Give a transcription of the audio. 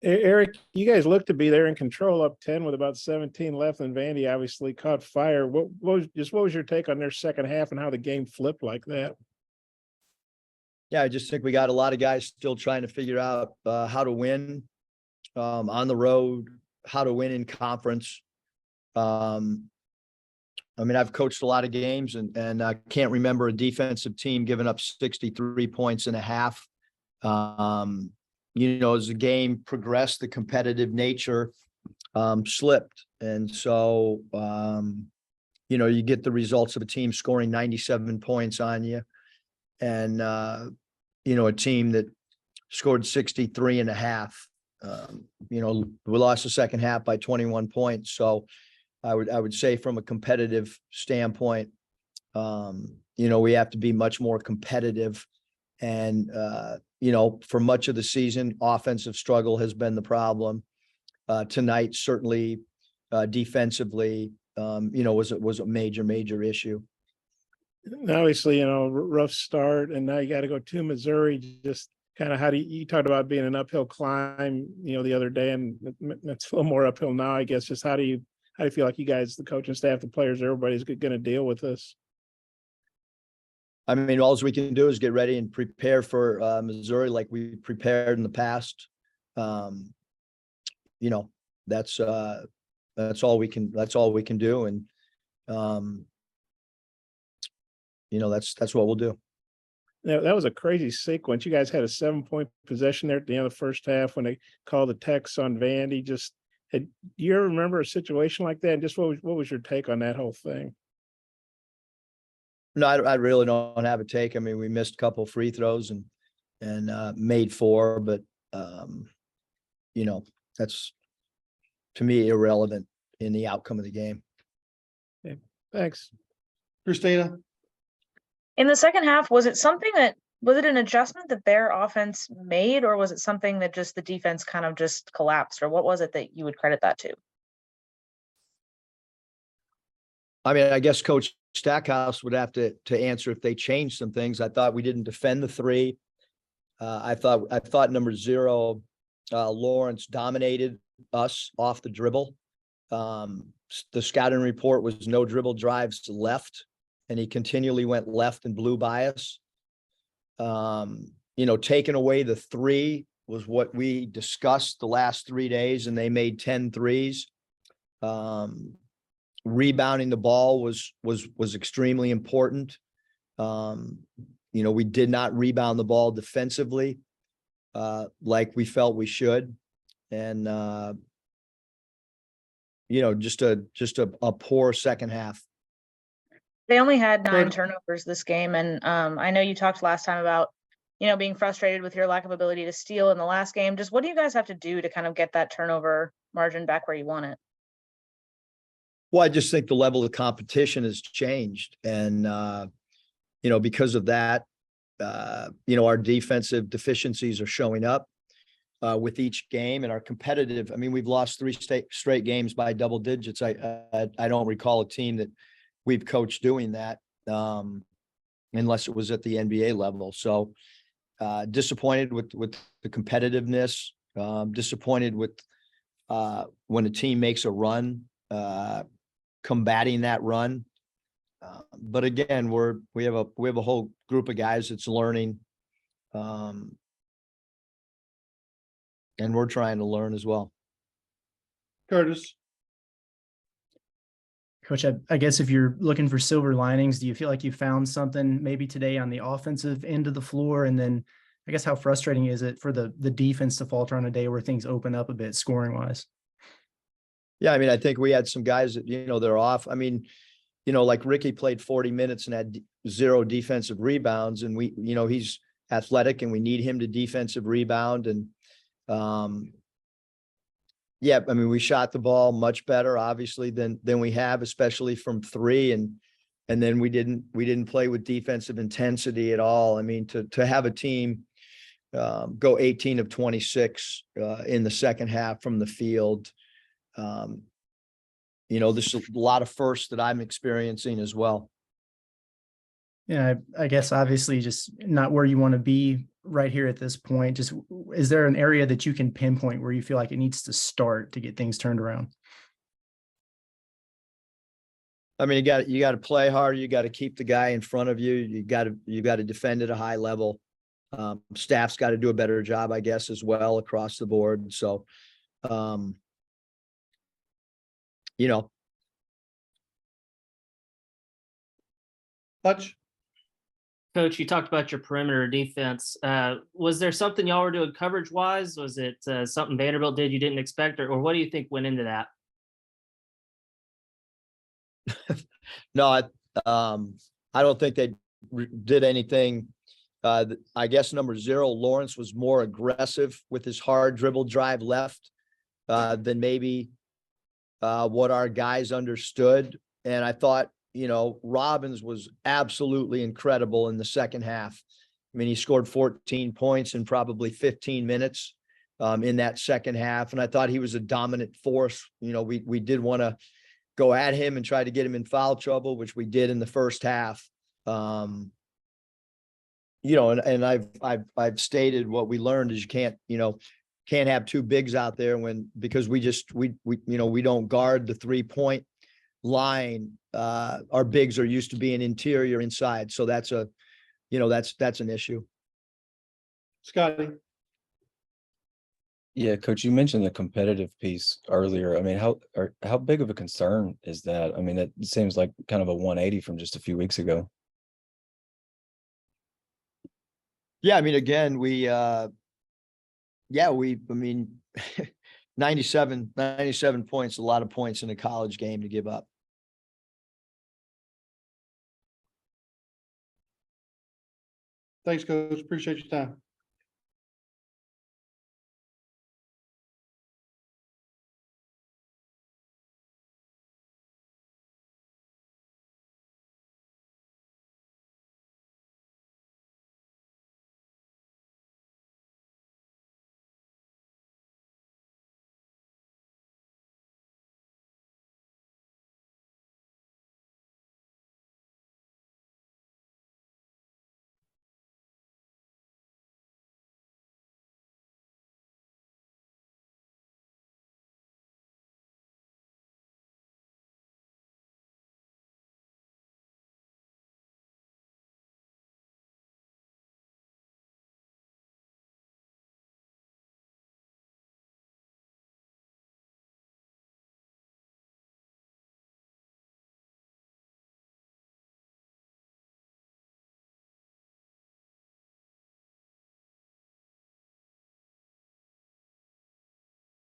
Eric, you guys look to be there in control up 10 with about 17 left, and Vandy obviously caught fire. What was your take on their second half and how the game flipped like that? Yeah, I just think we got a lot of guys still trying to figure out how to win on the road, how to win in conference. I mean, I've coached a lot of games and I can't remember a defensive team giving up 63 points in a half. As the game progressed, the competitive nature slipped. And so, you get the results of a team scoring 97 points on you. And, a team that scored 63 and a half. We lost the second half by 21 points. So I would say from a competitive standpoint, we have to be much more competitive. And, for much of the season, offensive struggle has been the problem. Tonight, certainly defensively, was a major issue. Obviously, rough start, and now you got to go to Missouri. Just kind of you talked about being an uphill climb, the other day, and it's a little more uphill now, I guess. Just how do you feel like you guys, the coaching staff, the players, everybody's going to deal with this? I mean, all we can do is get ready and prepare for Missouri like we prepared in the past. That's all we can do. And, that's what we'll do. Yeah, that was a crazy sequence. You guys had a 7-point possession there at the end of the first half when they called the techs on Vandy. Do you ever remember a situation like that? And just what was your take on that whole thing? No, I really don't have a take. I mean, we missed a couple of free throws and made 4, but that's to me irrelevant in the outcome of the game. Okay, thanks. Christina? In the second half, was it an adjustment that their offense made, or was it something that just the defense kind of just collapsed, or what was it that you would credit that to? I mean, I guess Coach Stackhouse would have to answer if they changed some things. I thought we didn't defend the 3. I thought number 0, Lawrence, dominated us off the dribble. The scouting report was no dribble drives left, and he continually went left and blew by us. Taking away the 3 was what we discussed the last 3 days, and they made 10 threes. Rebounding the ball was extremely important. We did not rebound the ball defensively like we felt we should. And, just a poor second half. They only had 9 turnovers this game. And I know you talked last time about, being frustrated with your lack of ability to steal in the last game. Just what do you guys have to do to kind of get that turnover margin back where you want it? Well, I just think the level of competition has changed. And, because of that, our defensive deficiencies are showing up with each game, and our competitive. I mean, we've lost 3 straight games by double digits. I don't recall a team that we've coached doing that unless it was at the NBA level. So disappointed with the competitiveness, disappointed with when a team makes a run, combating that run. But again, we have a whole group of guys that's learning, and we're trying to learn as well. Curtis? Coach, I guess if you're looking for silver linings, do you feel like you found something maybe today on the offensive end of the floor? And then I guess how frustrating is it for the defense to falter on a day where things open up a bit scoring wise? Yeah, I mean, I think we had some guys that, they're off. I mean, like Ricky played 40 minutes and had 0 defensive rebounds, and he's athletic and we need him to defensive rebound. And yeah, I mean, we shot the ball much better, obviously, than we have, especially from 3. And then we didn't play with defensive intensity at all. I mean, to have a team go 18 of 26 in the second half from the field, there's a lot of firsts that I'm experiencing as well. Yeah, I guess obviously just not where you want to be right here at this point. Just is there an area that you can pinpoint where you feel like it needs to start to get things turned around? I mean, you got to play hard. You got to keep the guy in front of you. You got to defend at a high level. Staff's got to do a better job, I guess, as well across the board. So, you know, Hutch, Coach, you talked about your perimeter defense. Was there something y'all were doing coverage wise? Was it something Vanderbilt did you didn't expect, or what do you think went into that? no, I don't think they did anything. I guess number 0, Lawrence, was more aggressive with his hard dribble drive left than maybe what our guys understood. And I thought, Robbins was absolutely incredible in the second half. I mean, he scored 14 points in probably 15 minutes in that second half. And I thought he was a dominant force. We did want to go at him and try to get him in foul trouble, which we did in the first half. And I've stated what we learned is you can't have 2 bigs out there because we don't guard the 3-point line. Our bigs are used to being interior inside. So that's that's an issue. Scotty, Yeah, Coach, you mentioned the competitive piece earlier. I mean, how big of a concern is that? I mean, it seems like kind of a 180 from just a few weeks ago. Yeah, I mean, again, I mean, 97 points, a lot of points in a college game to give up. thanks, Coach. Appreciate your time.